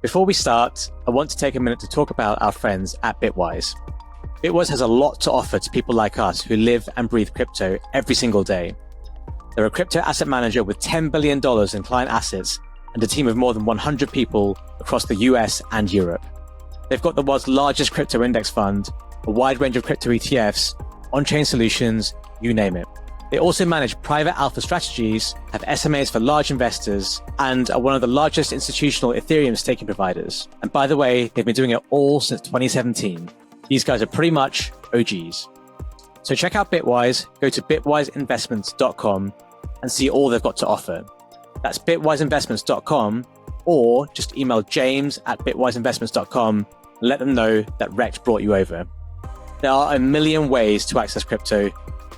Before we start, I want to take a minute to talk about our friends at Bitwise. Bitwise has a lot to offer to people like us who live and breathe crypto every single day. They're a crypto asset manager with $10 billion in client assets and a team of more than 100 people across the US and Europe. They've got the world's largest crypto index fund, a wide range of crypto ETFs, on-chain solutions, you name it. They also manage private alpha strategies, have SMAs for large investors, and are one of the largest institutional Ethereum staking providers. And by the way, they've been doing it all since 2017. These guys are pretty much OGs. So check out Bitwise, go to bitwiseinvestments.com and see all they've got to offer. That's bitwiseinvestments.com, or just email james@bitwiseinvestments.com and let them know that Rekt brought you over. There are a million ways to access crypto.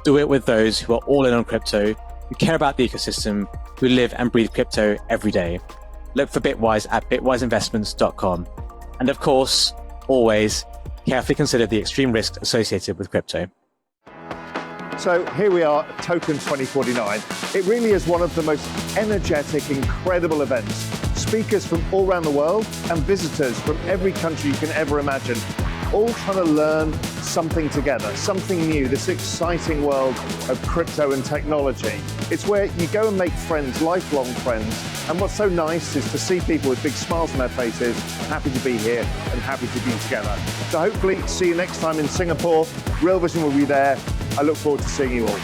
Do it with those who are all in on crypto, who care about the ecosystem, who live and breathe crypto every day. Look for Bitwise at bitwiseinvestments.com. And of course, always carefully consider the extreme risks associated with crypto. So here we are at Token2049. It really is one of the most energetic, incredible events. Speakers from all around the world and visitors from every country you can ever imagine, all trying to learn something together, something new, this exciting world of crypto and technology. It's where you go and make friends, lifelong friends. And what's so nice is to see people with big smiles on their faces, happy to be here and happy to be together. So hopefully see you next time in Singapore. Real Vision will be there. I look forward to seeing you all.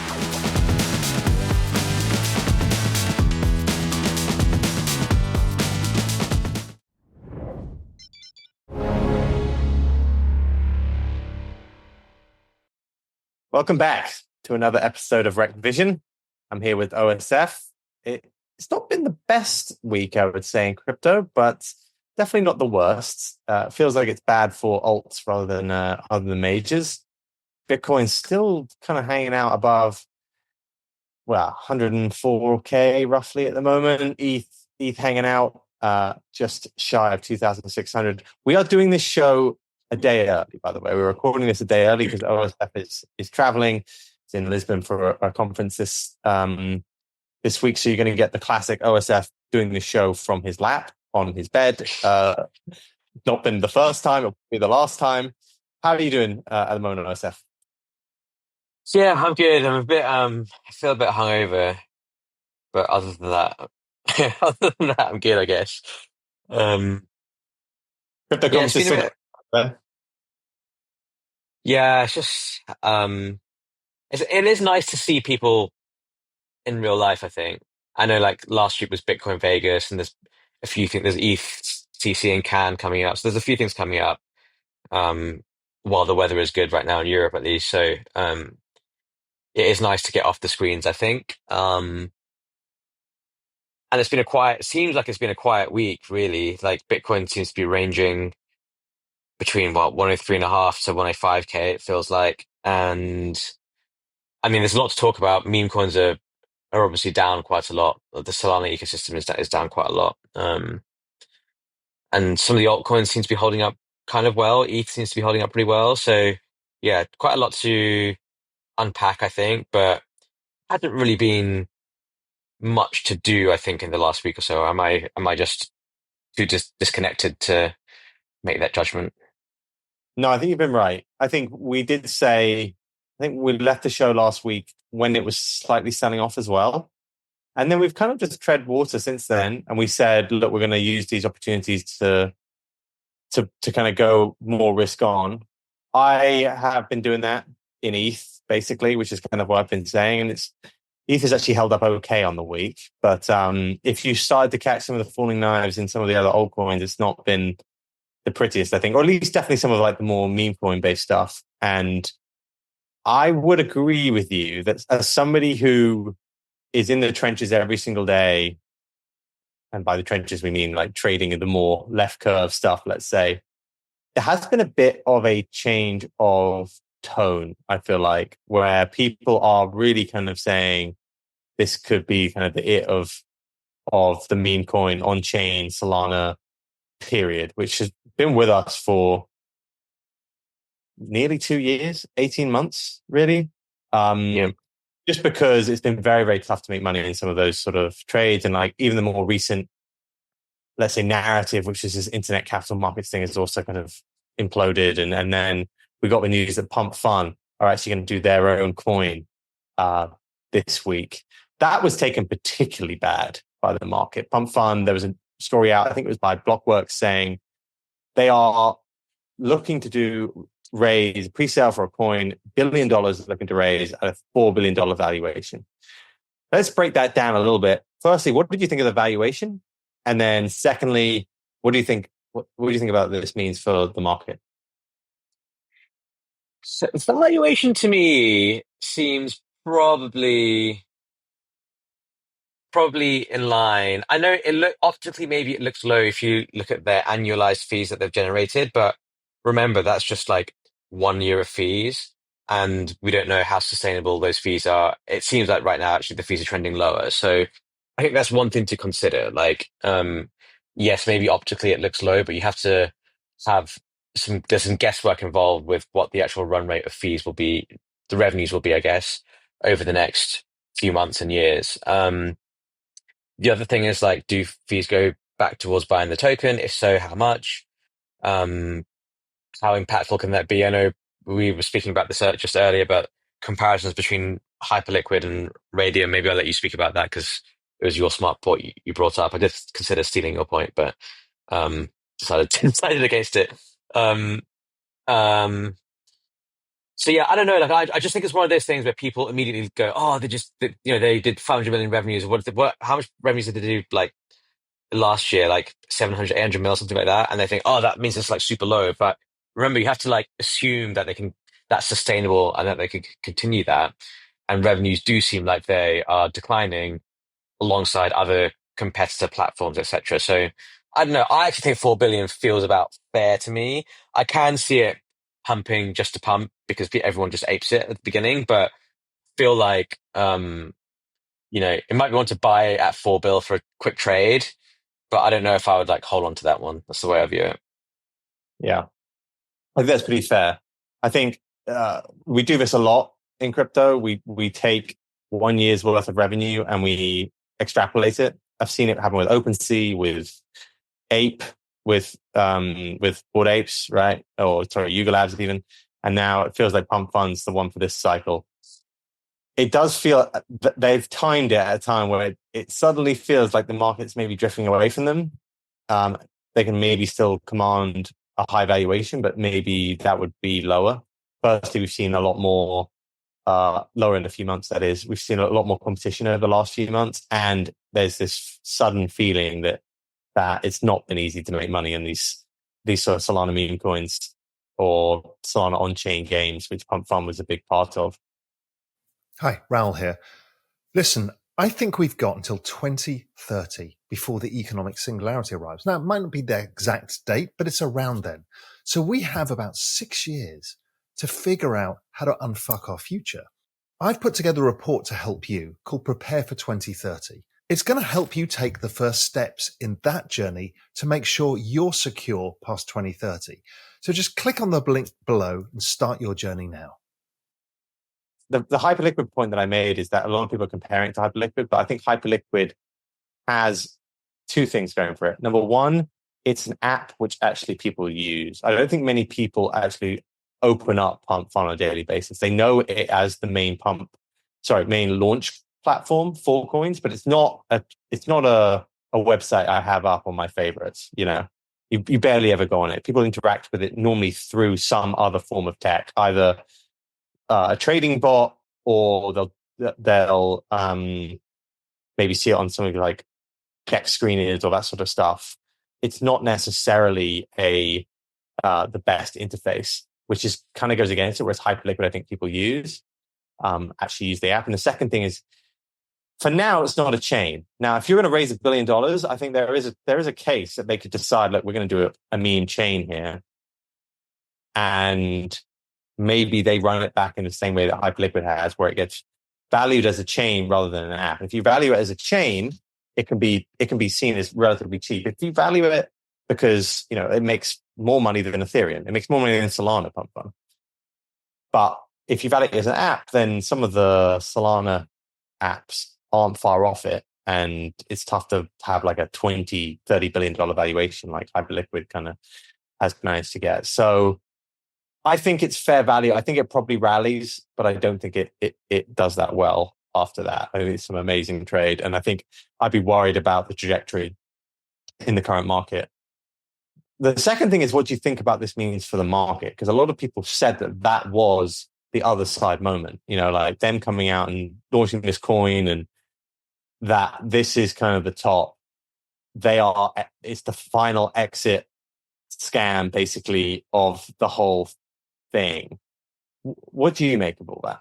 Welcome back to another episode of Rekt Vision. I'm here with OSF. It's not been the best week, I would say, in crypto, but definitely not the worst. Feels like it's bad for alts rather than majors. Bitcoin's still kind of hanging out above, 104K roughly at the moment. ETH hanging out just shy of 2,600. We are doing this show a day early, by the way. We're recording this a day early because OSF is traveling. It's in Lisbon for a conference this week. So you're going to get the classic OSF doing this show from his lap on his bed. Not been the first time, it'll be the last time. How are you doing at the moment, OSF? Yeah, I'm good. I'm a bit I feel a bit hungover, but other than that, I'm good, I guess. Crypto Yeah, conference is still yeah, it's just it is nice to see people in real life, I think. I know like last week was Bitcoin Vegas and there's a few things, there's ETH in Cannes coming up. So there's a few things coming up while the weather is good right now in Europe at least. So it is nice to get off the screens, I think. And seems like it's been a quiet week, really. Like Bitcoin seems to be ranging between 103.5 to 105K, it feels like. And I mean, there's a lot to talk about. Meme coins are obviously down quite a lot. The Solana ecosystem is down quite a lot. And some of the altcoins seem to be holding up kind of well. ETH seems to be holding up pretty well. So yeah, quite a lot to unpack, I think, but hasn't really been much to do, I think, in the last week or so. Am I just too disconnected to make that judgment? No, I think you've been right. I think we left the show last week when it was slightly selling off as well. And then we've kind of just tread water since then. And we said, look, we're going to use these opportunities to kind of go more risk on. I have been doing that in ETH, basically, which is kind of what I've been saying. And ETH has actually held up okay on the week. But if you started to catch some of the falling knives in some of the other altcoins, it's not been the prettiest, I think, or at least definitely some of like the more meme coin based stuff. And I would agree with you that as somebody who is in the trenches every single day, and by the trenches we mean like trading in the more left curve stuff, let's say, there has been a bit of a change of tone, I feel like, where people are really kind of saying this could be kind of the it of the meme coin on-chain Solana period, which has been with us for nearly 2 years, 18 months, really. Just because it's been very, very tough to make money in some of those sort of trades. And like even the more recent let's say, narrative, which is this internet capital markets thing, is also kind of imploded. And then we got the news that Pump.fun are actually going to do their own coin this week. That was taken particularly bad by the market. Pump.fun, there was a story out, I think it was by Blockworks, saying they are looking to raise a pre-sale for a coin, $1 billion looking to raise at a $4 billion valuation. Let's break that down a little bit. Firstly, what did you think of the valuation? And then secondly, what do you think about this means for the market? So valuation to me seems probably in line. I know optically maybe it looks low if you look at their annualized fees that they've generated, but remember that's just like 1 year of fees, and we don't know how sustainable those fees are. It seems like right now actually the fees are trending lower, so I think that's one thing to consider. Like, yes, maybe optically it looks low, but you have to have there's some guesswork involved with what the actual run rate of fees will be, the revenues will be, I guess, over the next few months and years. The other thing is, like, do fees go back towards buying the token? If so, how much? How impactful can that be? I know we were speaking about this just earlier about comparisons between Hyperliquid and Radium. Maybe I'll let you speak about that because it was your smart point you brought up. I did consider stealing your point, but decided against it. So yeah, I don't know. Like, I just think it's one of those things where people immediately go, "Oh, they did 500 million revenues. How much revenues did they do like last year? Like 700, 800 mil, something like that." And they think, "Oh, that means it's like super low." But remember, you have to like assume that that's sustainable and that they can continue that. And revenues do seem like they are declining alongside other competitor platforms, etc. So I don't know. I actually think 4 billion feels about fair to me. I can see it pumping just to pump because everyone just apes it at the beginning, but feel like it might be one to buy at 4 bill for a quick trade, but I don't know if I would like hold on to that one. That's the way I view it. Yeah, I think that's pretty fair. I think we do this a lot in crypto. We take 1 year's worth of revenue and we extrapolate it. I've seen it happen with OpenSea, with Ape, with Bored Apes, right? Or sorry, Yuga Labs even. And now it feels like Pump.fun's the one for this cycle. It does feel that they've timed it at a time where it suddenly feels like the market's maybe drifting away from them. They can maybe still command a high valuation, but maybe that would be lower. Firstly, we've seen a lot more lower in a few months. That is, we've seen a lot more competition over the last few months, and there's this sudden feeling that it's not been easy to make money in these sort of Solana meme coins or Solana on-chain games, which Pump.fun was a big part of. Hi, Raoul here. Listen, I think we've got until 2030 before the economic singularity arrives. Now, it might not be the exact date, but it's around then. So we have about 6 years to figure out how to unfuck our future. I've put together a report to help you called Prepare for 2030. It's going to help you take the first steps in that journey to make sure you're secure past 2030. So just click on the link below and start your journey now. The Hyperliquid point that I made is that a lot of people are comparing it to Hyperliquid, but I think Hyperliquid has two things going for it. Number one, it's an app which actually people use. I don't think many people actually open up Pump.fun on a daily basis. They know it as the main launch platform for coins, but it's not a website I have up on my favorites. You barely ever go on it. People interact with it normally through some other form of tech, either a trading bot, or they'll maybe see it on something like text screeners or that sort of stuff. It's not necessarily the best interface, which is kind of goes against it. Whereas Hyperliquid, I think people actually use the app. And the second thing is, for now, it's not a chain. Now, if you're going to raise $1 billion, I think there is a case that they could decide, look, we're going to do a meme chain here, and maybe they run it back in the same way that Hyperliquid has, where it gets valued as a chain rather than an app. If you value it as a chain, it can be seen as relatively cheap. If you value it because it makes more money than Ethereum, it makes more money than Solana Pump.fun. But if you value it as an app, then some of the Solana apps aren't far off it, and it's tough to have like a 20-30 billion dollar valuation like Hyperliquid kind of has managed to get. So I think it's fair value. I think it probably rallies, but I don't think it does that well after that. I think it's some amazing trade, and I think I'd be worried about the trajectory in the current market. The second thing is, what do you think about this means for the market? Because a lot of people said that was the other side moment, like them coming out and launching this coin, and that this is kind of the top. It's the final exit scam, basically, of the whole thing. What do you make of all that?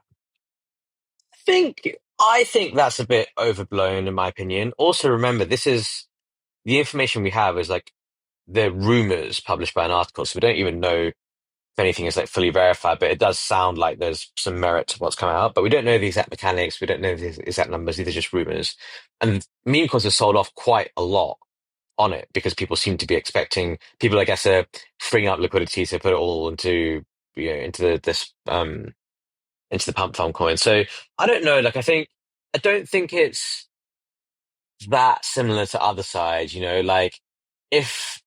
I think that's a bit overblown, in my opinion. Also, remember, this is the information we have is like the rumors published by an article, so we don't even know if anything is like fully verified, but it does sound like there's some merit to what's coming out, but we don't know the exact mechanics, we don't know the exact numbers, these are just rumors. And meme coins have sold off quite a lot on it because people seem to be expecting, people I guess are freeing up liquidity to put it all into into the Pump.fun coin. So I don't know, I don't think it's that similar to other sides, like if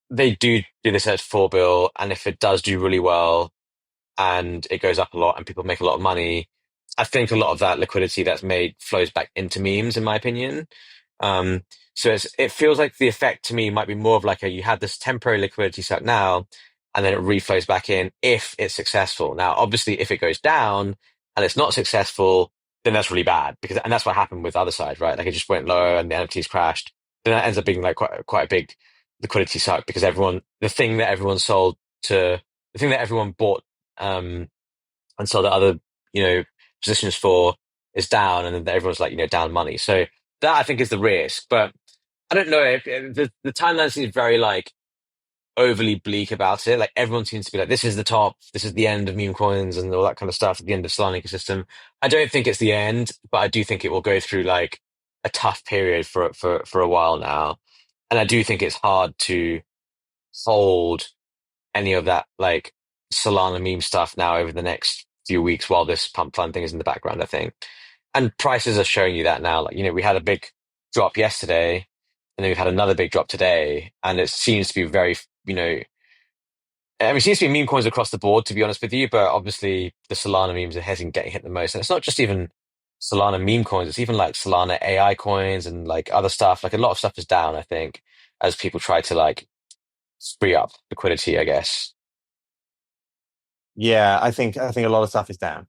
they do this at 4 bill, and if it does do really well and it goes up a lot and people make a lot of money, I think a lot of that liquidity that's made flows back into memes, in my opinion. Um, so it feels like the effect to me might be more of like you had this temporary liquidity suck now, and then it reflows back in if it's successful. Now, obviously, if it goes down and it's not successful, then that's really bad and that's what happened with other sides, right? Like it just went low and the NFTs crashed. Then that ends up being like quite a big liquidity suck because the thing that everyone bought and sold at other positions for is down, and then everyone's like down money. So that I think is the risk, but I don't know if the timeline seems very like overly bleak about it. Like everyone seems to be like, this is the top, this is the end of meme coins and all that kind of stuff, the end of Solana ecosystem. I don't think it's the end, but I do think it will go through like a tough period for a while now. And I do think it's hard to hold any of that like Solana meme stuff now over the next few weeks while this pump fund thing is in the background, I think. And prices are showing you that now. Like, we had a big drop yesterday and then we've had another big drop today. And it seems to be it seems to be meme coins across the board, to be honest with you. But obviously the Solana memes are getting hit the most. And it's not just even Solana meme coins. It's even like Solana AI coins and like other stuff. Like a lot of stuff is down, I think, as people try to like free up liquidity, I guess. Yeah, I think a lot of stuff is down.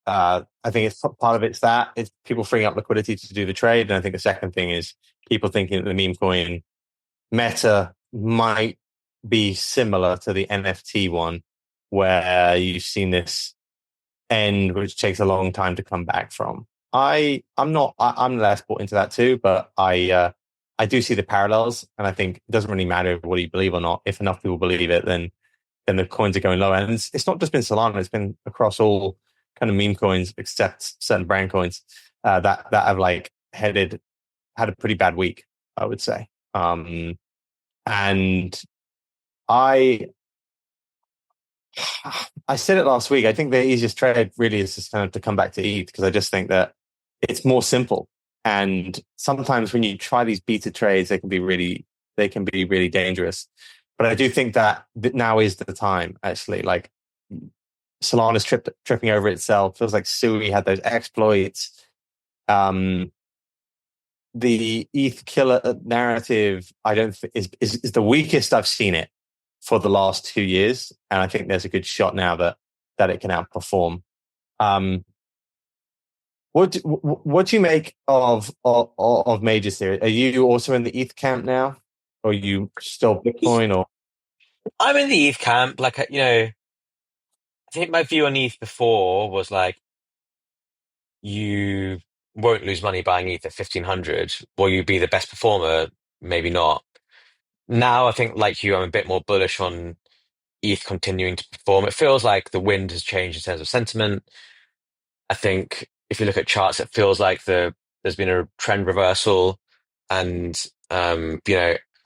I think it's part of it's people freeing up liquidity to do the trade, and I think the second thing is people thinking that the meme coin meta might be similar to the NFT one, where you've seen this end, which takes a long time to come back from. I'm less bought into that too, but I do see the parallels, and I think it doesn't really matter whether you believe or not. If enough people believe it, then the coins are going lower. And it's not just been Solana; it's been across all kind of meme coins, except certain brand coins that have like had a pretty bad week, I would say. And I said it last week. I think the easiest trade really is just kind of to come back to ETH, because I just think that it's more simple. And sometimes when you try these beta trades, they can be really dangerous. But I do think that now is the time, actually. Like Solana's tripping over itself. Feels like Sui had those exploits. The ETH killer narrative, I don't think is the weakest I've seen it for the last 2 years, and I think there's a good shot now that it can outperform. What do you make of major theory? Are you also in the ETH camp now, or are you still Bitcoin? Or I'm in the ETH camp. Like, I think my view on ETH before was like, you won't lose money buying ETH at 1,500. Will you be the best performer? Maybe not. Now I think, like you, I'm a bit more bullish on ETH continuing to perform. It feels like the wind has changed in terms of sentiment. I think if you look at charts, it feels like there's been a trend reversal. And,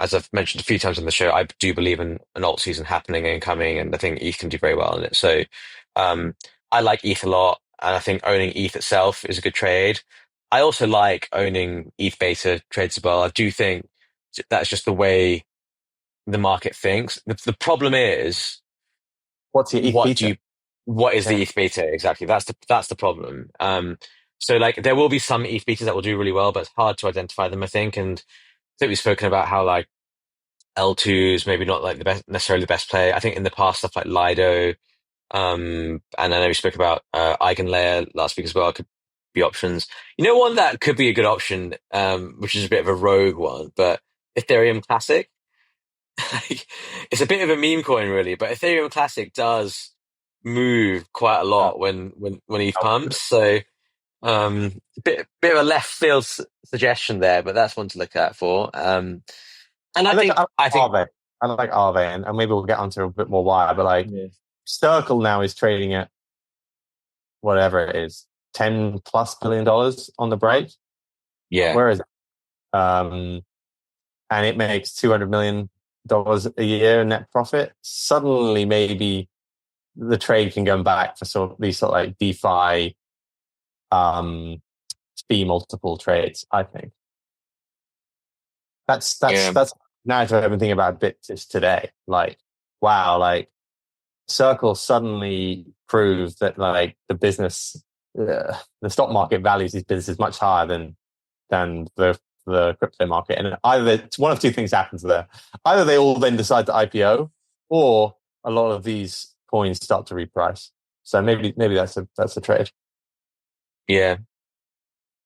as I've mentioned a few times on the show, I do believe in an alt season happening and coming, and I think ETH can do very well in it. So I like ETH a lot, and I think owning ETH itself is a good trade. I also like owning ETH beta trades as well. I do think that's just the way the market thinks. The problem is, What's your ETH what do beta? you, what is the Yeah. ETH beta exactly? That's the problem. So like there will be some ETH betas that will do really well, but it's hard to identify them, I think. And I think we've spoken about how like L2 is maybe not like the best, necessarily the best play. I think in the past stuff like Lido, and I know we spoke about Eigenlayer last week as well, could be options. You know, one that could be a good option, which is a bit of a rogue one, but Ethereum Classic. It's a bit of a meme coin, really, but Ethereum Classic does move quite a Uh, lot when ETH pumps. So, bit of a left field suggestion there, but that's one to look at for. And I like I think, Aave. I like Aave, and maybe we'll get onto a bit more why. But like Yeah. Circle now is trading at whatever it is, $10+ billion on the break. yeah, Where is it? And it makes $200 million a year net profit. Suddenly, maybe the trade can go back for these sort of like DeFi, SPI multiple trades. I think that's yeah, narrative I've been thinking about bits today. Like, wow, like Circle suddenly proved that like the stock market values these businesses much higher than the crypto market. And either it's one of two things happens there. Either they all then decide to IPO, or a lot of these coins start to reprice. So maybe that's a trade. yeah.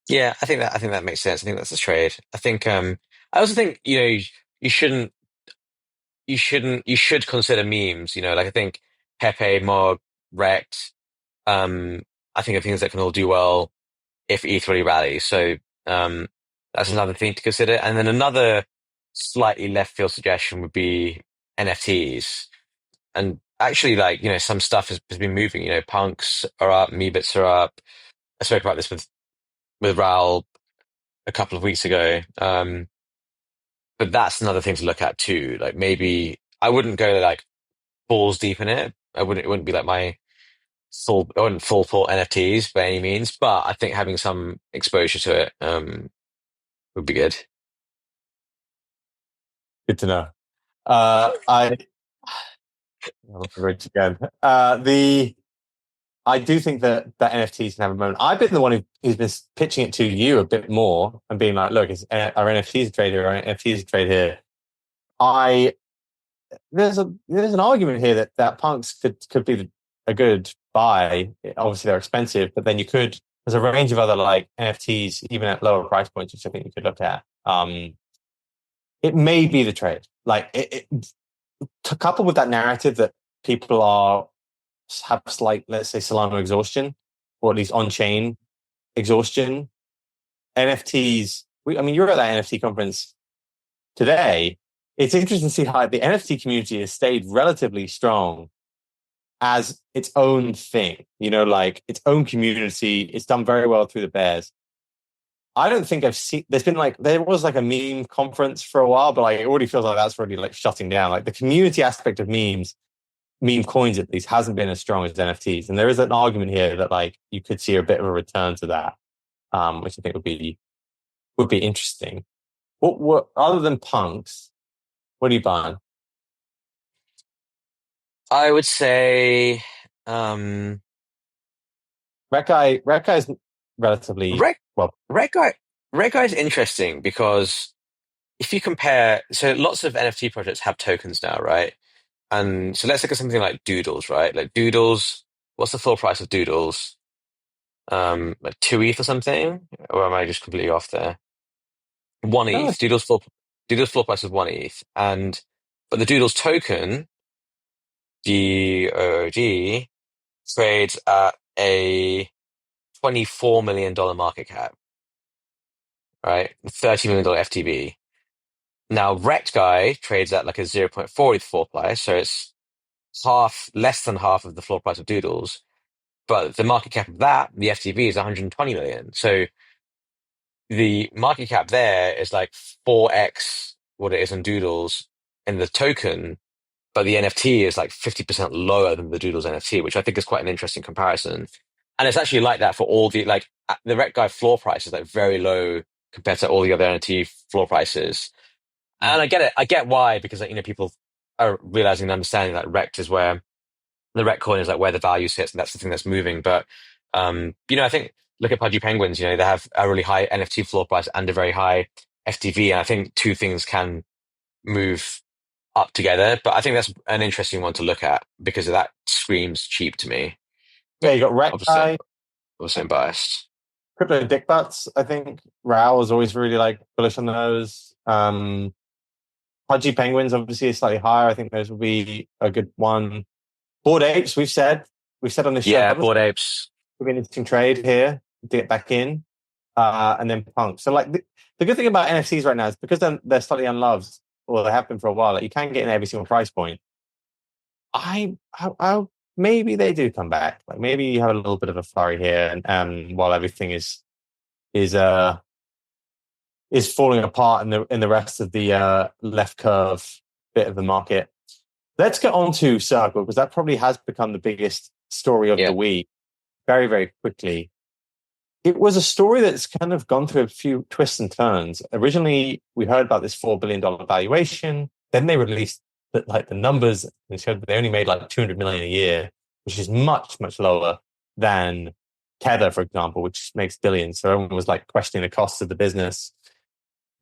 Yeah, I think that makes sense. I think that's a trade. I think I also think, you shouldn't you should consider memes, like I think Pepe, Mog, Rekt, I think are things that can all do well if ETH really rallies. So that's another thing to consider. And then another slightly left field suggestion would be NFTs. And actually, like, some stuff has been moving. Punks are up, Meebits are up. I spoke about this with Raoul a couple of weeks ago. But that's another thing to look at too. Like maybe I wouldn't go like balls deep in it. It wouldn't be like I wouldn't full port NFTs by any means, but I think having some exposure to it, would be good. Good to know. I'll reach again. I do think that NFTs can have a moment. I've been the one who's been pitching it to you a bit more and being like, look, our NFTs a trade here, our NFTs a trade here. There's an argument here that punks could be a good buy. Obviously, they're expensive, but then there's a range of other like NFTs, even at lower price points, which I think you could look at. It may be the trade. Like to couple with that narrative that people have slight, let's say, Solana exhaustion, or at least on-chain exhaustion. NFTs. You're at that NFT conference today. It's interesting to see how the NFT community has stayed relatively strong as its own thing. Like its own community. It's done very well through the bears. I don't think I've seen. There was like a meme conference for a while, but like it already feels like that's already like shutting down. Like the community aspect of meme coins at least hasn't been as strong as NFTs, and there is an argument here that like you could see a bit of a return to that, which I think would be interesting. What other than punks? What are you buying? I would say, um, Rekt is relatively Reg well. Reg Guy is interesting because if you compare, so lots of NFT projects have tokens now, right? And so let's look at something like Doodles, right? Like Doodles, what's the floor price of Doodles? Like 2 ETH or something? Or am I just completely off there? One Oh, ETH. Doodles floor price is 1 ETH. But the Doodles token, DOD, trades at a $24 million market cap, right? $30 million FTB. Now, Rekt Guy trades at like a zero point 0.4 ETH floor price, so it's less than half of the floor price of Doodles. But the market cap of that, the FTB, is 120 million. So the market cap there is like 4x what it is on Doodles in the token, but the NFT is like 50% lower than the Doodles NFT, which I think is quite an interesting comparison. And it's actually like that for all the, like, the Rekt guy floor price is like very low compared to all the other NFT floor prices. And I get it. I get why, because like, people are realizing and understanding that Rekt is where the Rekt coin is like where the value sits, and that's the thing that's moving. But I think look at Pudgy Penguins. They have a really high NFT floor price and a very high FTV, and I think two things can move up together. But I think that's an interesting one to look at because that screams cheap to me. Yeah, you got Rekt Obviously, guy, I'm biased. crypto dick butts. I think Rao was always really like bullish on those. Pudgy Penguins obviously is slightly higher. I think those will be a good one. Bored Apes, we've said on this show, Yeah, Bored Apes. could be an interesting trade here to get back in. And then Punk. So like the good thing about NFTs right now is because they're slightly unloved, or they have been for a while, like you can get in every single price point. I maybe they do come back. Like maybe you have a little bit of a flurry here, and while everything is falling apart in the rest of the left curve bit of the market. Let's get on to Circle, because that probably has become the biggest story of the week very, very quickly. It was a story that's kind of gone through a few twists and turns. Originally, we heard about this $4 billion valuation. Then they released the numbers and showed that they only made like 200 million a year, which is much, much lower than Tether, for example, which makes billions. So everyone was like questioning the costs of the business.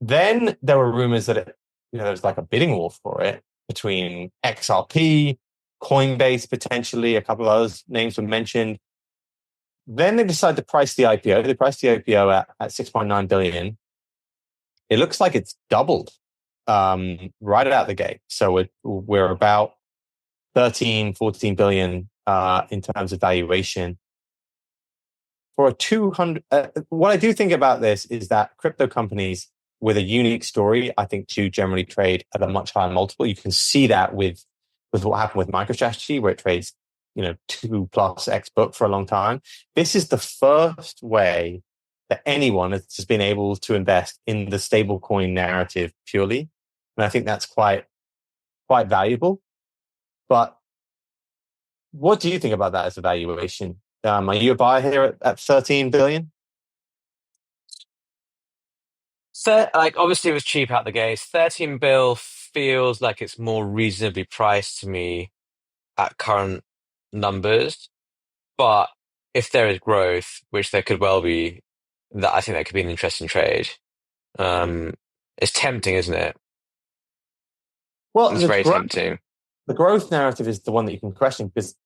Then there were rumors that there was like a bidding war for it between XRP, Coinbase, potentially a couple of other names were mentioned. Then they decided to price the IPO. They priced the IPO at 6.9 billion. It looks like it's doubled right out the gate. So we're about 13, 14 billion in terms of valuation. For a 200, what I do think about this is that crypto companies with a unique story, I think, do generally trade at a much higher multiple. You can see that with what happened with MicroStrategy, where it trades 2+X book for a long time. This is the first way that anyone has just been able to invest in the stablecoin narrative purely. And I think that's quite valuable. But what do you think about that as a valuation? Are you a buyer here at 13 billion? So, obviously it was cheap out the gate. 13 bill feels like it's more reasonably priced to me at current numbers. But if there is growth, which there could well be, that I think that could be an interesting trade. It's tempting, isn't it? Well, it's very tempting. The growth narrative is the one that you can question, because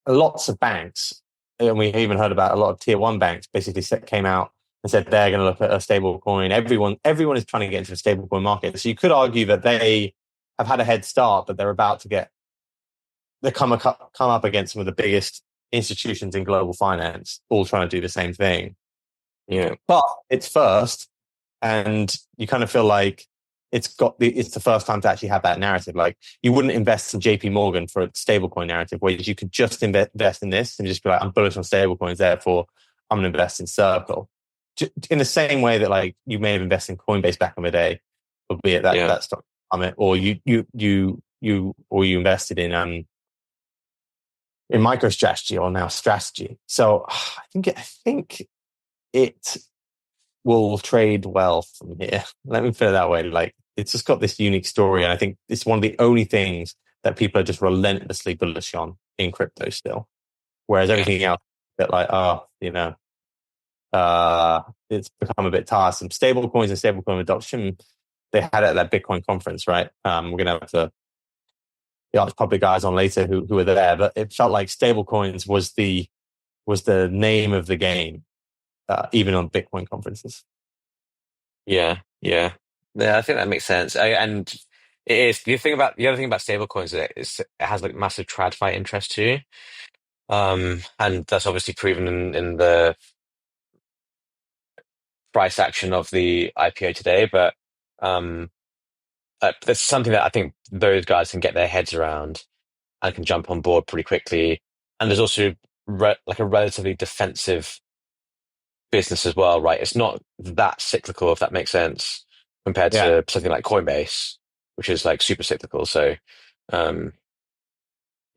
lots of banks, and we even heard about a lot of tier one banks, basically came out and said they're going to look at a stable coin. Everyone is trying to get into a stable coin market. So you could argue that they have had a head start, but they're about to come up against some of the biggest institutions in global finance, all trying to do the same thing. But it's first, and you kind of feel like it's the first time to actually have that narrative. Like, you wouldn't invest in JP Morgan for a stablecoin narrative, where you could just invest in this and just be like, I'm bullish on stablecoins, therefore I'm going to invest in Circle. In the same way that like you may have invested in Coinbase back in the day, albeit that stock or you invested in MicroStrategy, or now Strategy. So I think it will trade well from here. Let me put it that way. Like, it's just got this unique story, and I think it's one of the only things that people are just relentlessly bullish on in crypto still. Whereas everything else, a bit like, it's become a bit tiresome. Stablecoins and stablecoin adoption, they had it at that Bitcoin conference, right? We're going to have the Arch Public guys on later who were there, but it felt like stablecoins was the name of the game, even on Bitcoin conferences. Yeah. I think that makes sense. And it is the other thing about stablecoins is it has like massive TradFi interest too, and that's obviously proven in the price action of the IPO today. But that's something that I think those guys can get their heads around and can jump on board pretty quickly. And there's also like a relatively defensive business as well, right? It's not that cyclical, if that makes sense, compared to something like Coinbase, which is like super cyclical. So,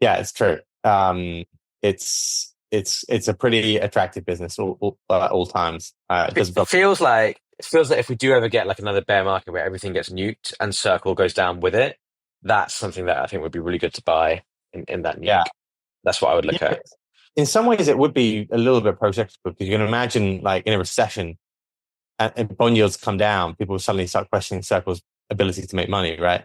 it's true. It's it's a pretty attractive business all times. It feels like if we do ever get like another bear market where everything gets nuked and Circle goes down with it, that's something that I think would be really good to buy in that nuke. Yeah. That's what I would look at. In some ways, it would be a little bit pro-cyclical because you can imagine, like in a recession, and bond yields come down, people suddenly start questioning Circle's ability to make money, right?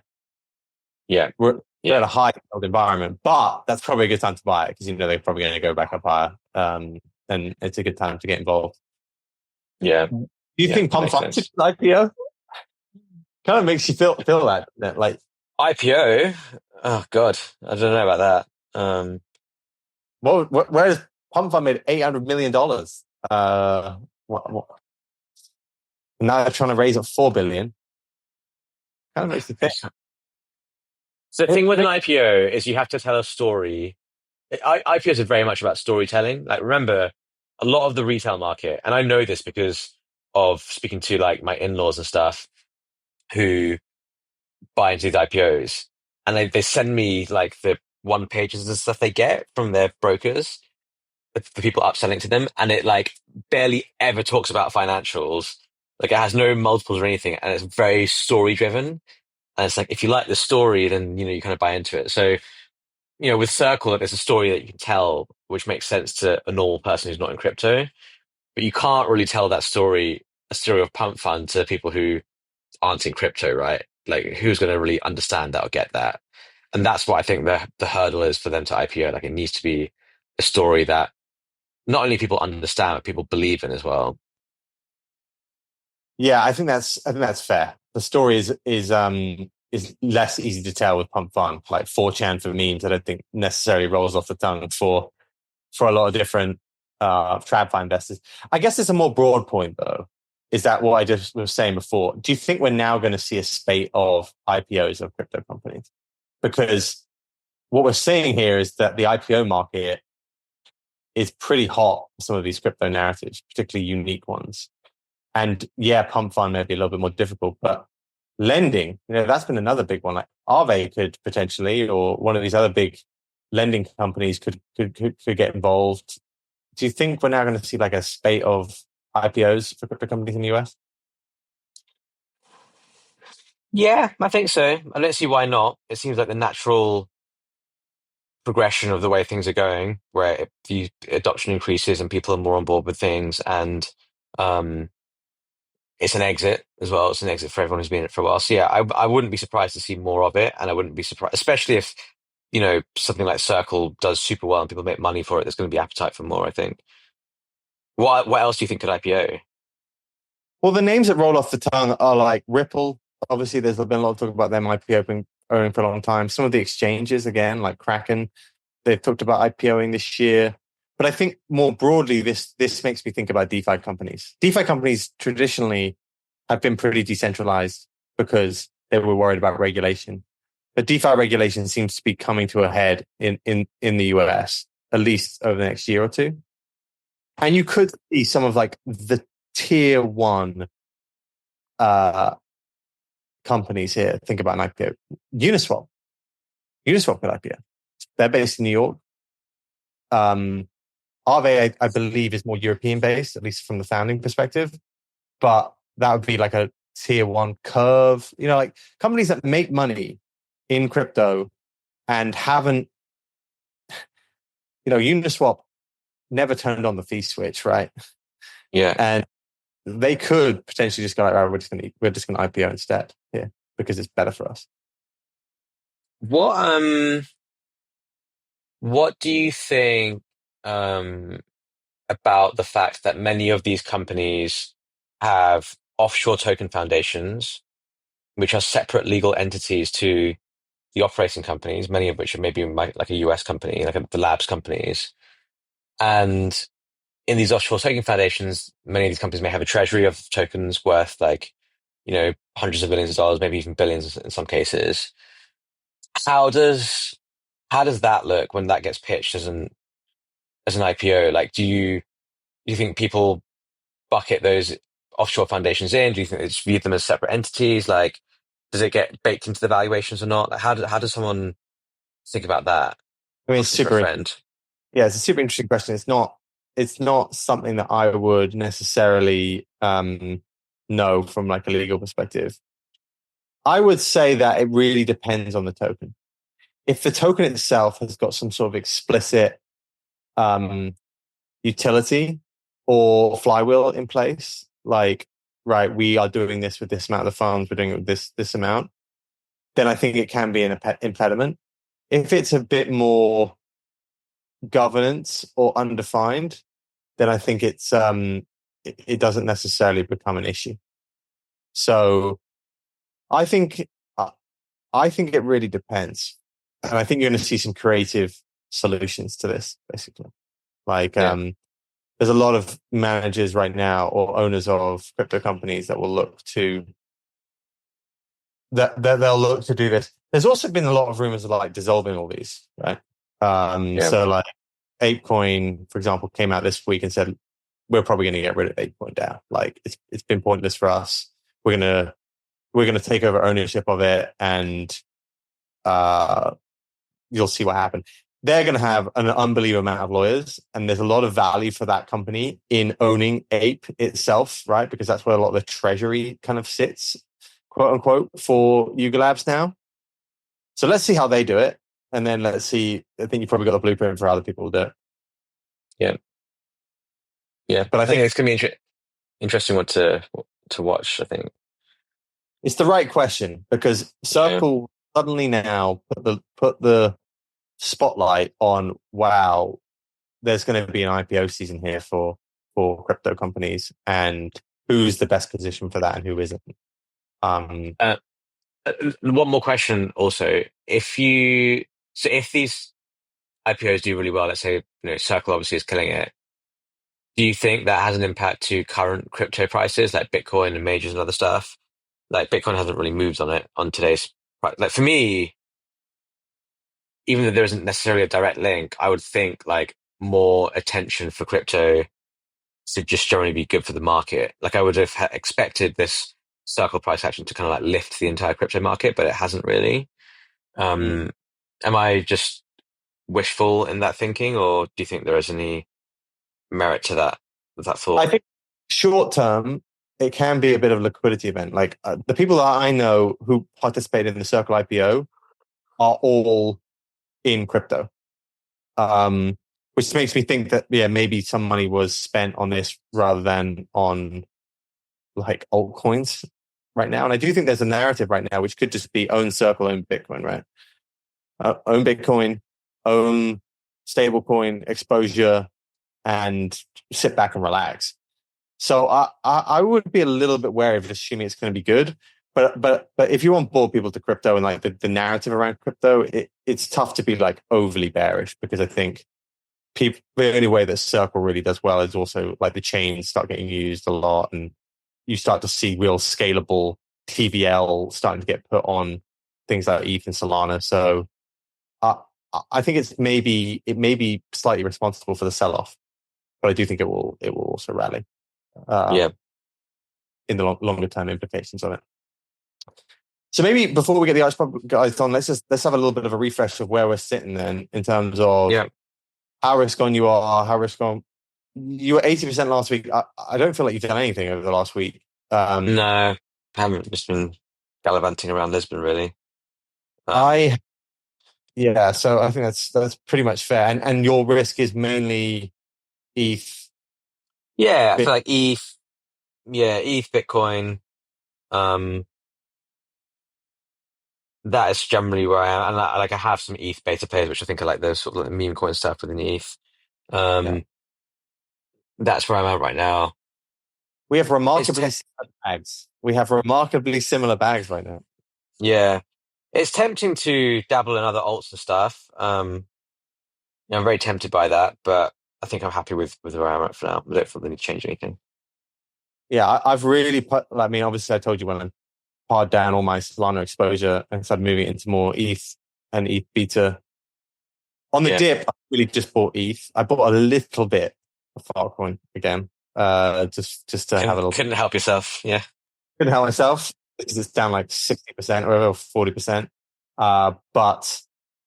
Yeah, we're at a high yield environment, but that's probably a good time to buy it because they're probably going to go back up higher, and it's a good time to get involved. Yeah. Do you think Pump.fun should IPO? Kind of makes you feel that like IPO. Oh God, I don't know about that. Whereas Pump.fun made $800 million. What? Now they're trying to raise up $4 billion. Kind of makes you think. So the thing with an IPO is you have to tell a story. IPOs are very much about storytelling. Like, remember, a lot of the retail market, and I know this because of speaking to like my in-laws and stuff who buy into these IPOs, and they send me like the one pages and stuff they get from their brokers, the people upselling to them, and it like barely ever talks about financials. Like, it has no multiples or anything, and it's very story driven. And it's like, if you like the story, then, you kind of buy into it. So, with Circle, there's a story that you can tell, which makes sense to a normal person who's not in crypto. But you can't really tell that story, a story of Pump.fun, to people who aren't in crypto, right? Like, who's going to really understand that or get that? And that's what I think the hurdle is for them to IPO. Like, it needs to be a story that not only people understand, but people believe in as well. Yeah, I think that's fair. The story is less easy to tell with Pump.fun. Like 4chan for memes, I don't think necessarily rolls off the tongue for a lot of different TradFi investors. I guess it's a more broad point though. Is that what I just was saying before? Do you think we're now going to see a spate of IPOs of crypto companies? Because what we're seeing here is that the IPO market is pretty hot for some of these crypto narratives, particularly unique ones. And yeah, Pump.fun may be a little bit more difficult, but lending, that's been another big one. Like Aave could potentially, or one of these other big lending companies could get involved. Do you think we're now going to see like a spate of IPOs for crypto companies in the US? Yeah, I think so. I don't see why not. It seems like the natural progression of the way things are going, where the adoption increases and people are more on board with things, and it's an exit as well. It's an exit for everyone who's been in it for a while. So yeah, I wouldn't be surprised to see more of it, and I wouldn't be surprised, especially if something like Circle does super well and people make money for it. There's going to be appetite for more, I think. What else do you think could IPO? Well, the names that roll off the tongue are like Ripple. Obviously, there's been a lot of talk about them IPOing for a long time. Some of the exchanges, again, like Kraken, they've talked about IPOing this year. But I think more broadly, this makes me think about DeFi companies. DeFi companies traditionally have been pretty decentralized because they were worried about regulation. But DeFi regulation seems to be coming to a head in the US, at least over the next year or two. And you could see some of like the tier one companies here think about an IPO. Uniswap could IPO. They're based in New York. Aave, I believe, is more European based, at least from the founding perspective. But that would be like a tier one Curve, like companies that make money in crypto and haven't, Uniswap never turned on the fee switch, right? Yeah. And they could potentially just go like, we're just going to IPO instead here because it's better for us. What do you think about the fact that many of these companies have offshore token foundations, which are separate legal entities to the operating companies, many of which are maybe like a US company, like the labs companies. And in these offshore token foundations, many of these companies may have a treasury of tokens worth like, hundreds of millions of dollars, maybe even billions in some cases. How does that look when that gets pitched as an IPO? Like, do you think people bucket those offshore foundations in? Do you think they just view them as separate entities? Like, does it get baked into the valuations or not? Like, how does someone think about that? I mean, it's super. Yeah, it's a super interesting question. It's not something that I would necessarily know from like a legal perspective. I would say that it really depends on the token. If the token itself has got some sort of explicit utility or flywheel in place, like, right, we are doing this with this amount of the funds, we're doing it with this amount, then I think it can be an impediment. If it's a bit more governance or undefined, then I think it doesn't necessarily become an issue. So I think I think it really depends, and I think you're going to see some creative solutions to this, basically. Like, there's a lot of managers right now or owners of crypto companies that will look to they'll look to do this. There's also been a lot of rumors of like dissolving all these, right? So like ApeCoin, for example, came out this week and said we're probably going to get rid of ApeCoin now. Like it's been pointless for us. We're gonna take over ownership of it, and you'll see what happens. They're going to have an unbelievable amount of lawyers, and there's a lot of value for that company in owning Ape itself, right? Because that's where a lot of the treasury kind of sits, quote unquote, for Yuga Labs now. So let's see how they do it, and then let's see. I think you've probably got a blueprint for how other people will do it. Yeah, But I think it's going to be interesting one to watch. I think it's the right question because Circle suddenly now put the spotlight on, wow, there's going to be an IPO season here for crypto companies, and who's the best position for that and who isn't. One more question also. If these IPOs do really well, let's say, Circle obviously is killing it. Do you think that has an impact to current crypto prices like Bitcoin and majors and other stuff? Like Bitcoin hasn't really moved on today's price. Like for me, even though there isn't necessarily a direct link, I would think like more attention for crypto to just generally be good for the market. Like I would have expected this Circle price action to kind of like lift the entire crypto market, but it hasn't really. Am I just wishful in that thinking, or do you think there is any merit to that thought? I think short term, it can be a bit of a liquidity event. Like the people that I know who participated in the Circle IPO are all in crypto, which makes me think that maybe some money was spent on this rather than on like altcoins right now. And I do think there's a narrative right now which could just be own Circle, own Bitcoin, right? Own Bitcoin, own stablecoin exposure, and sit back and relax. So I would be a little bit wary of assuming it's going to be good. But if you want board people to crypto and like the narrative around crypto, it's tough to be like overly bearish, because I think the only way that Circle really does well is also like the chains start getting used a lot, and you start to see real scalable TVL starting to get put on things like ETH and Solana. So I think it may be slightly responsible for the sell-off, but I do think it will also rally. In the longer term implications of it. So maybe before we get the Arch Public guys on, let's have a little bit of a refresh of where we're sitting then in terms of how risk on you are, how risk on. You were 80% last week. I don't feel like you've done anything over the last week. No, I haven't. Just been gallivanting around Lisbon, really. So I think that's pretty much fair. And your risk is mainly ETH. Yeah, I feel like ETH. Yeah, ETH, Bitcoin. That is generally where I am, and I have some ETH beta pairs, which I think are like those sort of like meme coin stuff within ETH. That's where I'm at right now. We have remarkably similar bags. We have remarkably similar bags right now. Yeah, it's tempting to dabble in other alts and stuff. I'm very tempted by that, but I think I'm happy with where I'm at for now. I don't feel the need to change anything. Yeah, I've really put. I mean, obviously, I told you when I pared down all my Solana exposure and started moving it into more ETH and ETH beta. On the dip, I really just bought ETH. I bought a little bit of Altcoin again, just to have a little. Couldn't help yourself, yeah. Couldn't help myself because it's down like 60% or 40%. But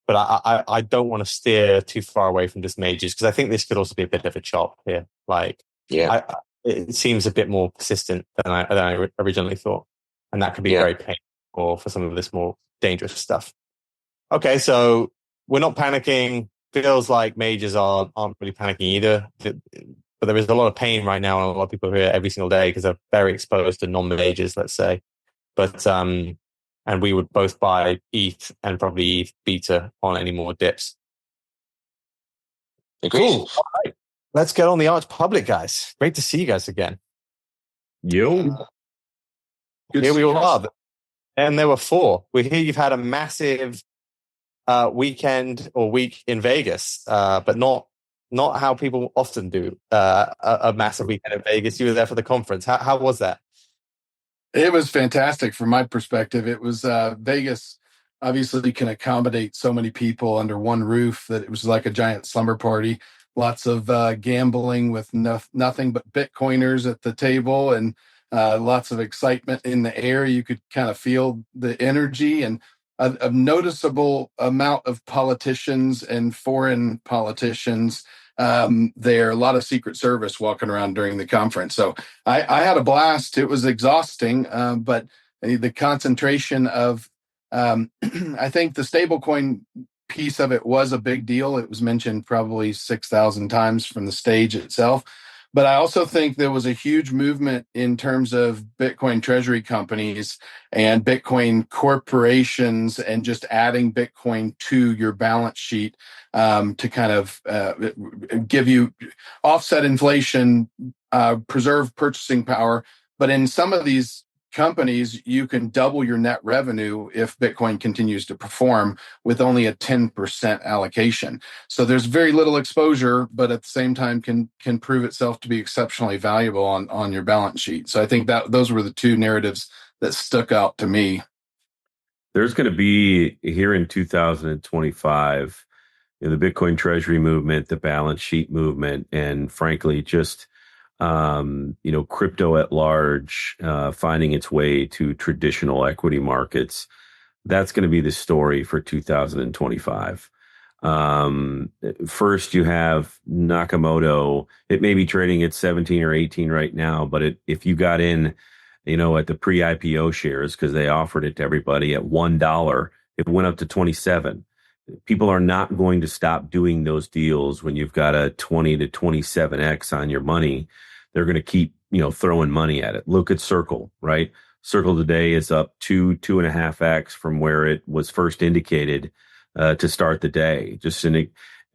but I don't want to steer too far away from just majors because I think this could also be a bit of a chop here. Like, it seems a bit more persistent than I originally thought, and that could be very painful for some of this more dangerous stuff. Okay, so we're not panicking. Feels like majors aren't really panicking either. But there is a lot of pain right now, and a lot of people here every single day because they're very exposed to non-majors, let's say. But and we would both buy ETH and probably ETH beta on any more dips. Agreed. Cool. All right. Let's get on the Arch Public, guys. Great to see you guys again. Yo. Here we all are. And there were 4. We hear you've had a massive weekend or week in Vegas, but not how people often do a massive weekend in Vegas. You were there for the conference. How was that? It was fantastic from my perspective. It was Vegas obviously can accommodate so many people under one roof that it was like a giant slumber party. Lots of gambling with nothing but Bitcoiners at the table, and lots of excitement in the air. You could kind of feel the energy, and a noticeable amount of politicians and foreign politicians there. A lot of Secret Service walking around during the conference. So I had a blast. It was exhausting, but the concentration of I think the stablecoin piece of it was a big deal. It was mentioned probably 6,000 times from the stage itself. But I also think there was a huge movement in terms of Bitcoin treasury companies and Bitcoin corporations and just adding Bitcoin to your balance sheet to kind of give you offset inflation, preserve purchasing power. But in some of these companies, you can double your net revenue if Bitcoin continues to perform with only a 10% allocation. So there's very little exposure, but at the same time can prove itself to be exceptionally valuable on your balance sheet. So I think that those were the 2 narratives that stuck out to me. There's going to be here in 2025, the Bitcoin treasury movement, the balance sheet movement, and frankly, just crypto at large finding its way to traditional equity markets. That's going to be the story for 2025. First, you have Nakamoto. It may be trading at 17 or 18 right now, but if you got in, at the pre-IPO shares, because they offered it to everybody at $1, it went up to 27. People are not going to stop doing those deals when you've got a 20 to 27x on your money. They're going to keep, throwing money at it. Look at Circle, right? Circle today is up 2.5x from where it was first indicated to start the day.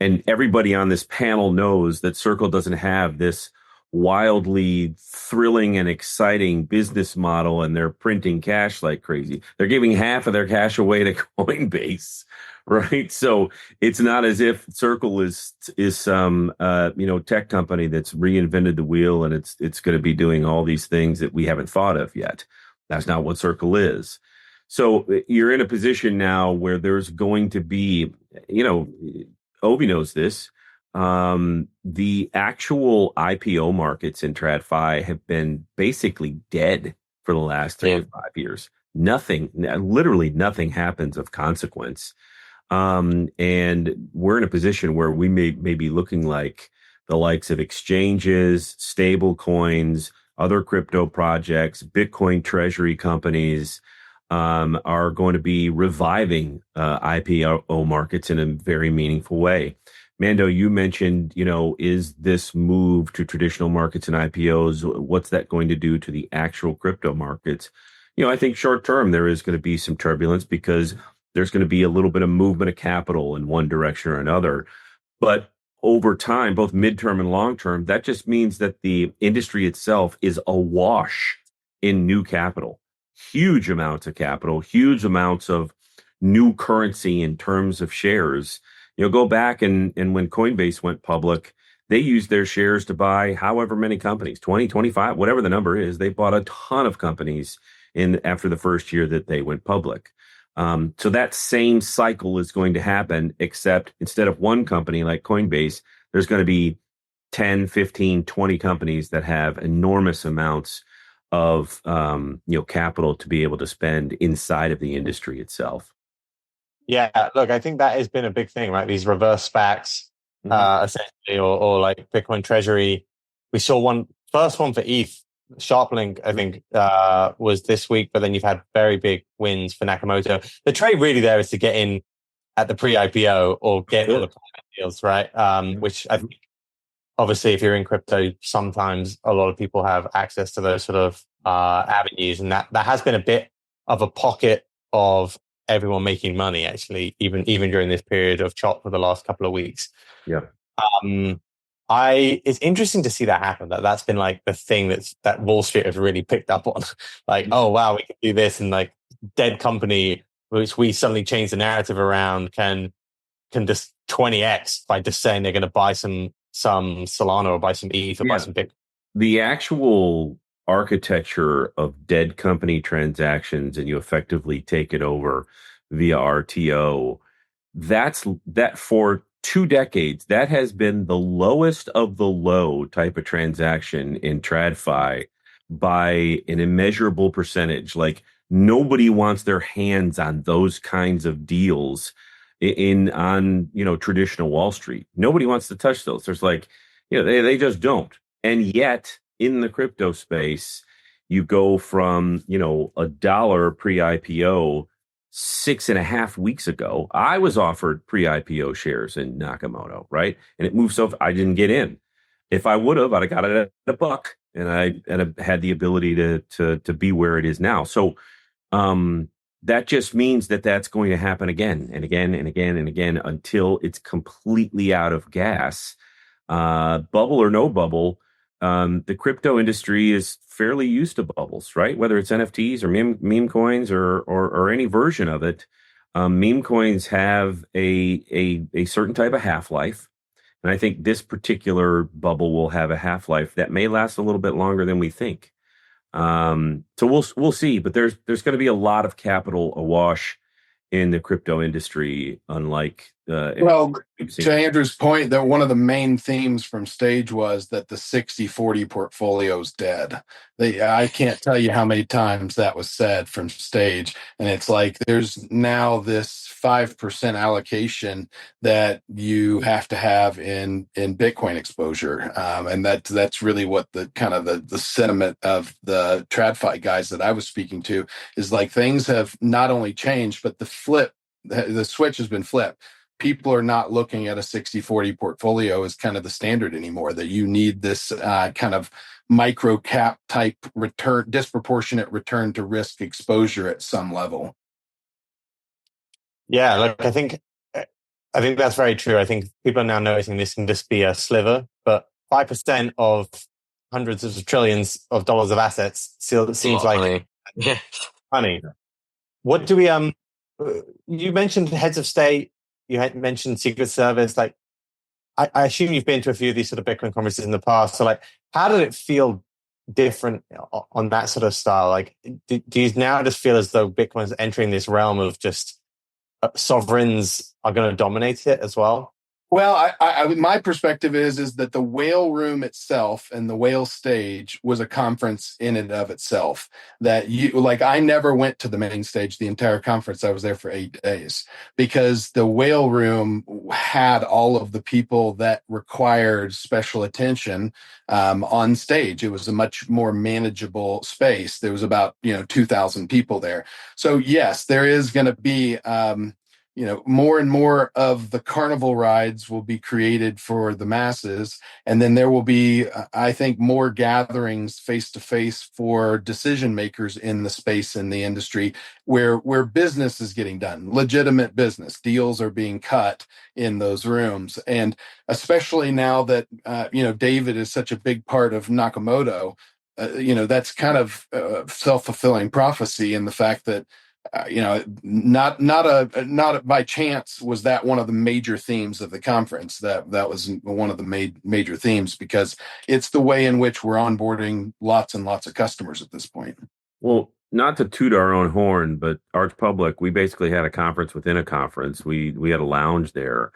And everybody on this panel knows that Circle doesn't have this wildly thrilling and exciting business model, and they're printing cash like crazy. They're giving half of their cash away to Coinbase, right? So it's not as if Circle is some tech company that's reinvented the wheel and it's going to be doing all these things that we haven't thought of yet. That's not what Circle is. So you're in a position now where there's going to be, Obi knows this. The actual IPO markets in TradFi have been basically dead for the last 3 to 5 years. Literally nothing happens of consequence. And we're in a position where we may be looking like the likes of exchanges, stable coins, other crypto projects, Bitcoin treasury companies, are going to be reviving IPO markets in a very meaningful way. Mando, you mentioned, is this move to traditional markets and IPOs, what's that going to do to the actual crypto markets? I think short term, there is going to be some turbulence because there's going to be a little bit of movement of capital in one direction or another. But over time, both midterm and long term, that just means that the industry itself is awash in new capital, huge amounts of capital, huge amounts of new currency in terms of shares. Go back and when Coinbase went public, they used their shares to buy however many companies, 20, 25, whatever the number is. They bought a ton of companies after the first year that they went public. So that same cycle is going to happen, except instead of one company like Coinbase, there's going to be 10, 15, 20 companies that have enormous amounts of capital to be able to spend inside of the industry itself. Yeah, look, I think that has been a big thing, right? These reverse SPACs, essentially, or like Bitcoin treasury. We saw first one for ETH. SharpLink, I think, was this week, but then you've had very big wins for Nakamoto. The trade really there is to get in at the pre-IPO or get all the private deals, right? Which I think, obviously, if you're in crypto, sometimes a lot of people have access to those sort of avenues, and that has been a bit of a pocket of everyone making money, actually, even during this period of chop for the last couple of weeks. Yeah. It's interesting to see that happen. That's been like the thing that Wall Street has really picked up on. Like, oh wow, we can do this, and like dead company, which we suddenly change the narrative around, can just 20x by just saying they're going to buy some Solana or buy some ETH or buy some Bitcoin. The actual architecture of dead company transactions, and you effectively take it over via RTO. That for 2 decades, that has been the lowest of the low type of transaction in TradFi by an immeasurable percentage. Like, nobody wants their hands on those kinds of deals on traditional Wall Street. Nobody wants to touch those. There's like, they just don't. And yet in the crypto space, you go from, $1 pre-IPO 6.5 weeks ago. I was offered pre-IPO shares in Nakamoto, right? And it moved so I didn't get in. If I would have, I'd have got it at $1, and I had the ability to be where it is now. So that just means that that's going to happen again and again and again and again until it's completely out of gas. Bubble or no bubble, the crypto industry is fairly used to bubbles, right? Whether it's NFTs or meme coins or any version of it, meme coins have a certain type of half-life. And I think this particular bubble will have a half-life that may last a little bit longer than we think. So we'll see, but there's going to be a lot of capital awash in the crypto industry, unlike to Andrew's point, that one of the main themes from stage was that the 60-40 portfolio is dead. I can't tell you how many times that was said from stage, and it's like there's now this 5% allocation that you have to have in Bitcoin exposure, and that's really what the kind of the sentiment of the TradFi guys that I was speaking to is like things have not only changed, but the switch has been flipped. People are not looking at a 60-40 portfolio as kind of the standard anymore, that you need this kind of micro cap type return, disproportionate return to risk exposure at some level. Yeah, look, I think that's very true. I think people are now noticing this can just be a sliver, but 5% of hundreds of trillions of dollars of assets still seems like money. What do we you mentioned heads of state, you had mentioned Secret Service. Like, I assume you've been to a few of these sort of Bitcoin conferences in the past. So, like, how did it feel different on that sort of style? Like, do you now just feel as though Bitcoin's entering this realm of just sovereigns are going to dominate it as well? Well, my perspective is that the whale room itself and the whale stage was a conference in and of itself. That I never went to the main stage the entire conference. I was there for 8 days because the whale room had all of the people that required special attention on stage. It was a much more manageable space. There was about 2,000 people there. So yes, there is going to be more and more of the carnival rides will be created for the masses. And then there will be, I think, more gatherings face to face for decision makers in the space in the industry where business is getting done, legitimate business. Deals are being cut in those rooms. And especially now that, David is such a big part of Nakamoto, that's kind of self-fulfilling prophecy in the fact that not by chance was that one of the major themes of the conference. That was one of the major themes because it's the way in which we're onboarding lots and lots of customers at this point. Well, not to toot our own horn, but Arch Public, we basically had a conference within a conference. We had a lounge there,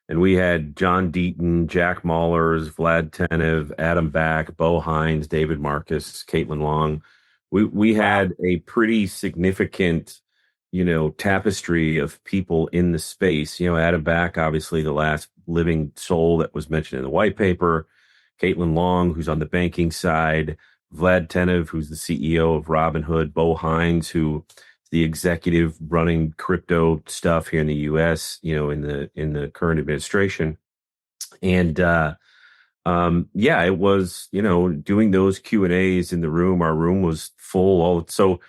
and we had John Deaton, Jack Mahlers, Vlad Tenev, Adam Back, Bo Hines, David Marcus, Caitlin Long. We had a pretty significant tapestry of people in the space. Adam Back, obviously the last living soul that was mentioned in the white paper, Caitlin Long, who's on the banking side, Vlad Tenev, who's the CEO of Robinhood, Bo Hines, who is the executive running crypto stuff here in the U.S., in the current administration. And it was, doing those Q&As in the room. Our room was full. So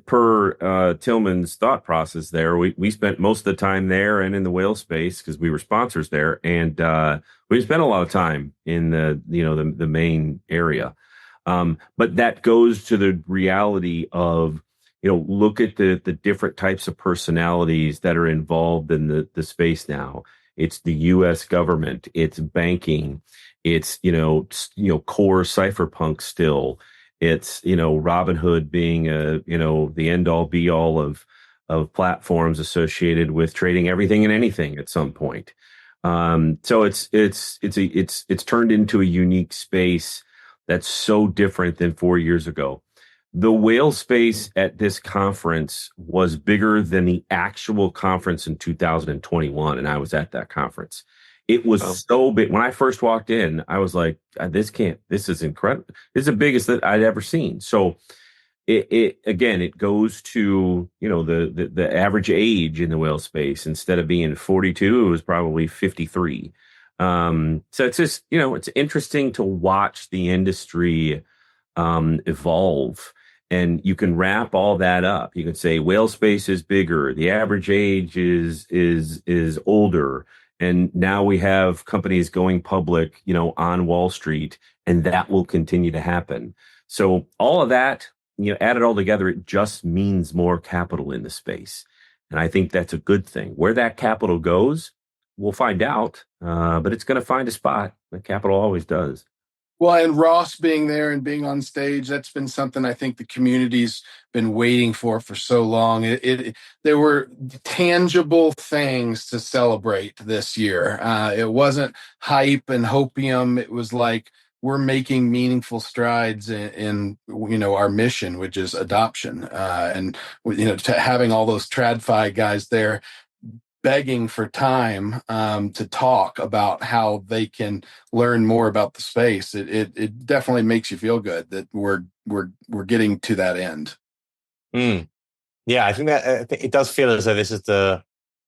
per Tillman's thought process there, we spent most of the time there and in the whale space because we were sponsors there. And we spent a lot of time in the main area. But that goes to the reality of, look at the different types of personalities that are involved in the space now. It's the U.S. government, it's banking, it's, core cypherpunk still. It's, Robinhood being the end all be all of platforms associated with trading everything and anything at some point. So it's turned into a unique space that's so different than 4 years ago. The whale space at this conference was bigger than the actual conference in 2021, and I was at that conference. It was so big. When I first walked in, I was like, this is incredible. This is the biggest that I'd ever seen. So it goes to, the average age in the whale space. Instead of being 42, it was probably 53. So it's just, it's interesting to watch the industry evolve. And you can wrap all that up. You can say whale space is bigger. The average age is older. And now we have companies going public, on Wall Street, and that will continue to happen. So all of that, add it all together, it just means more capital in the space. And I think that's a good thing. Where that capital goes, we'll find out, but it's going to find a spot. The capital always does. Well, and Ross being there and being on stage, that's been something I think the community's been waiting for so long. There were tangible things to celebrate this year. It wasn't hype and hopium. It was like, we're making meaningful strides in our mission, which is adoption. And having all those TradFi guys there begging for time to talk about how they can learn more about the space. It definitely makes you feel good that we're getting to that end. Yeah, I think that it does feel as though this is the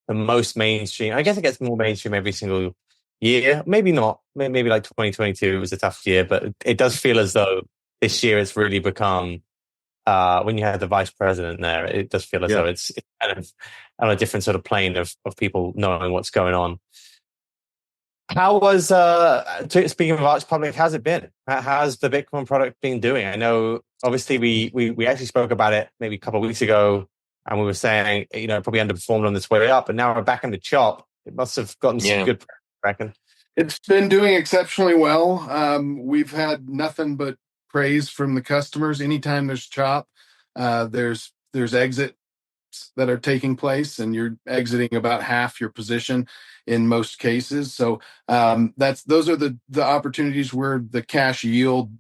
most mainstream. I guess it gets more mainstream every single year. Maybe not. Maybe like 2022 was a tough year, but it does feel as though this year it's really become. When you have the vice president there, it does feel as though it's kind of on a different sort of plane of people knowing what's going on. How was, speaking of Arch Public, how's it been? How's the Bitcoin product been doing? I know, obviously, we actually spoke about it maybe a couple of weeks ago, and we were saying, probably underperformed on this way up, and now we're back in the chop. It must have gotten some good, I reckon. It's been doing exceptionally well. We've had nothing but praise from the customers. Anytime there's chop, there's exits that are taking place, and you're exiting about half your position in most cases. So those are the opportunities where the cash yield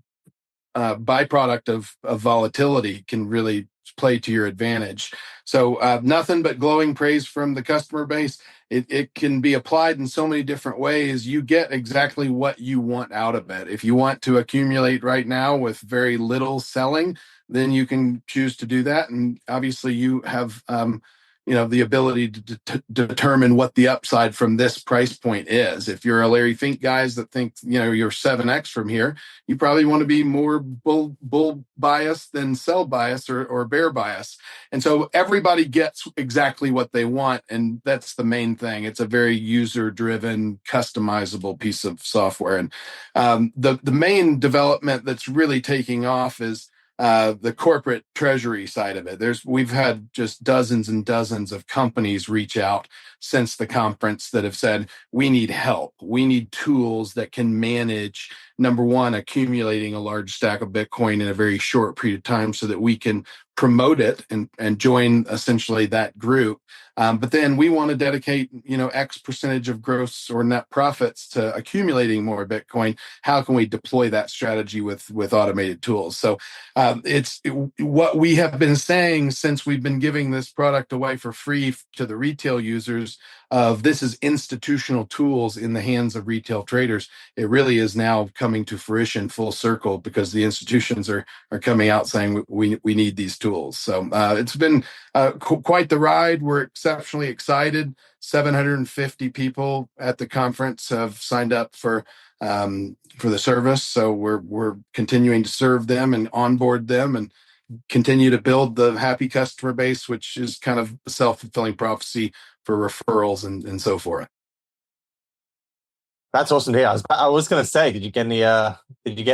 byproduct of volatility can really play to your advantage. So nothing but glowing praise from the customer base. It can be applied in so many different ways. You get exactly what you want out of it. If you want to accumulate right now with very little selling, then you can choose to do that. And obviously you have the ability to determine what the upside from this price point is. If you're a Larry Fink guys that think, you're 7x from here, you probably want to be more bull bias than sell bias or bear bias. And so everybody gets exactly what they want. And that's the main thing. It's a very user-driven, customizable piece of software. And the main development that's really taking off is the corporate treasury side of it. We've had just dozens and dozens of companies reach out since the conference that have said, we need help. We need tools that can manage, number one, accumulating a large stack of Bitcoin in a very short period of time so that we can promote it and join essentially that group. But then we want to dedicate, X percentage of gross or net profits to accumulating more Bitcoin. How can we deploy that strategy with automated tools? So it's what we have been saying since we've been giving this product away for free to the retail users of this is institutional tools in the hands of retail traders. It really is now coming to fruition full circle because the institutions are coming out saying we need these tools. So it's been quite the ride. We're exceptionally excited. 750 people at the conference have signed up for the service. So we're continuing to serve them and onboard them and continue to build the happy customer base, which is kind of a self-fulfilling prophecy for referrals and so forth. That's awesome to hear. I was going to say, did you get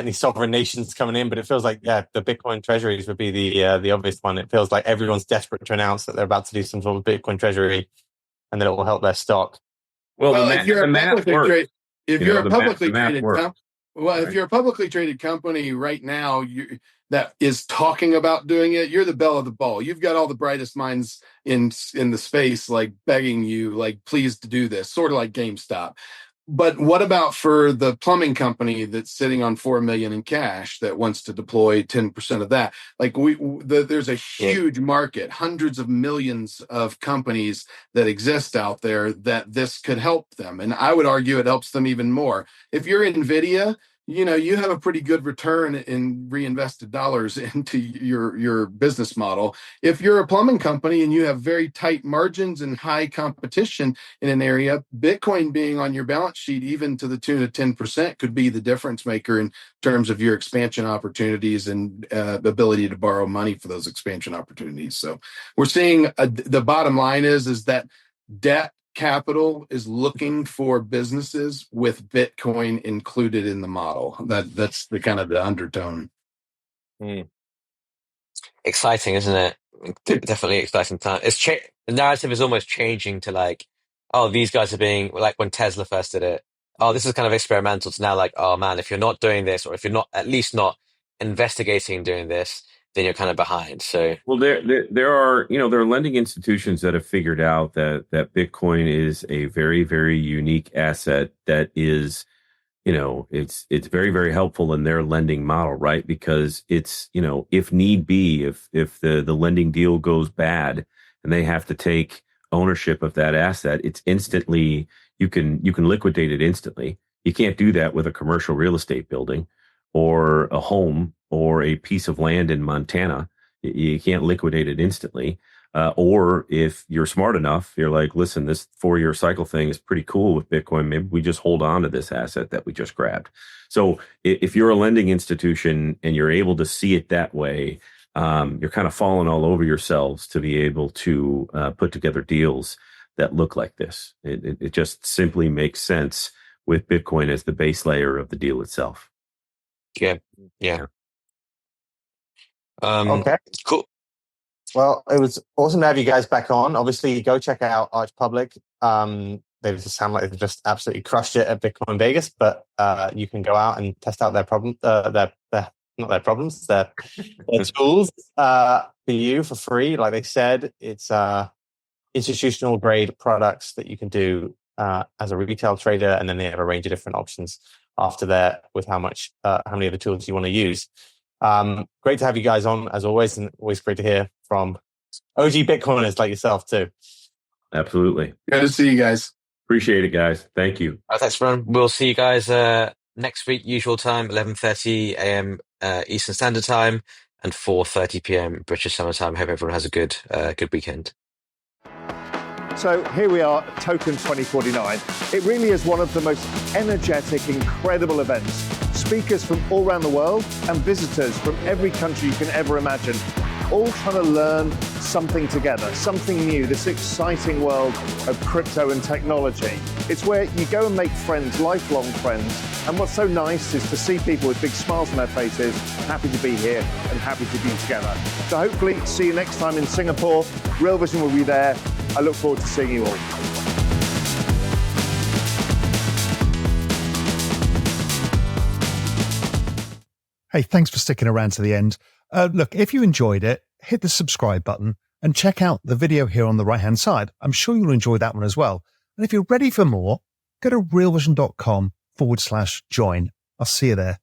any sovereign nations coming in? But it feels like, the Bitcoin treasuries would be the obvious one. It feels like everyone's desperate to announce that they're about to do some sort of Bitcoin treasury, and that it will help their stock. Well, if you're a publicly traded company right now, that is talking about doing it, you're the belle of the ball. You've got all the brightest minds in the space, like begging you, like, please to do this, sort of like GameStop. But what about for the plumbing company that's sitting on $4 million in cash that wants to deploy 10% of that? Like there's a huge market, hundreds of millions of companies that exist out there that this could help them. And I would argue it helps them even more. If you're NVIDIA, you have a pretty good return in reinvested dollars into your business model. If you're a plumbing company and you have very tight margins and high competition in an area, Bitcoin being on your balance sheet, even to the tune of 10%, could be the difference maker in terms of your expansion opportunities and the ability to borrow money for those expansion opportunities. So we're seeing the bottom line is that debt capital is looking for businesses with Bitcoin included in the model. That's the kind of the undertone. Exciting, isn't it? Definitely exciting time. The narrative is almost changing to like, oh, these guys are being like when Tesla first did it. Oh, this is kind of experimental. To now like, oh man, if you're not doing this, or if you're not at least not investigating doing this, then you're kind of behind. So, well, there are lending institutions that have figured out that Bitcoin is a very, very unique asset that is, it's very, very helpful in their lending model, right? Because it's, if need be, if the lending deal goes bad and they have to take ownership of that asset, it's instantly, you can liquidate it instantly. You can't do that with a commercial real estate building or a home or a piece of land in Montana. You can't liquidate it instantly. Or if you're smart enough, you're like, listen, this 4-year cycle thing is pretty cool with Bitcoin. Maybe we just hold on to this asset that we just grabbed. So if you're a lending institution and you're able to see it that way, you're kind of falling all over yourselves to be able to put together deals that look like this. It just simply makes sense with Bitcoin as the base layer of the deal itself. Yeah. Okay. Cool. Well, it was awesome to have you guys back on. Obviously, go check out Arch Public. They just sound like they've just absolutely crushed it at Bitcoin Vegas, but you can go out and test out their problem, their tools for you for free. Like they said, it's institutional grade products that you can do as a retail trader, and then they have a range of different options after that with how many of the tools you want to use. Great to have you guys on as always, and always great to hear from OG Bitcoiners like yourself too. Absolutely. Good to see you guys. Appreciate it, guys. Thank you. Thanks, everyone. We'll see you guys next week, usual time, 11:30 a.m. Eastern Standard Time and 4:30 p.m. British Summer Time. Hope everyone has a good weekend. So here we are, Token2049. It really is one of the most energetic, incredible events. Speakers from all around the world and visitors from every country you can ever imagine, all trying to learn something together, something new, this exciting world of crypto and technology. It's where you go and make friends, lifelong friends. And what's so nice is to see people with big smiles on their faces, happy to be here and happy to be together. So hopefully see you next time in Singapore. Real Vision will be there. I look forward to seeing you all. Hey, thanks for sticking around to the end. Look, if you enjoyed it, hit the subscribe button and check out the video here on the right-hand side. I'm sure you'll enjoy that one as well. And if you're ready for more, go to realvision.com/join. I'll see you there.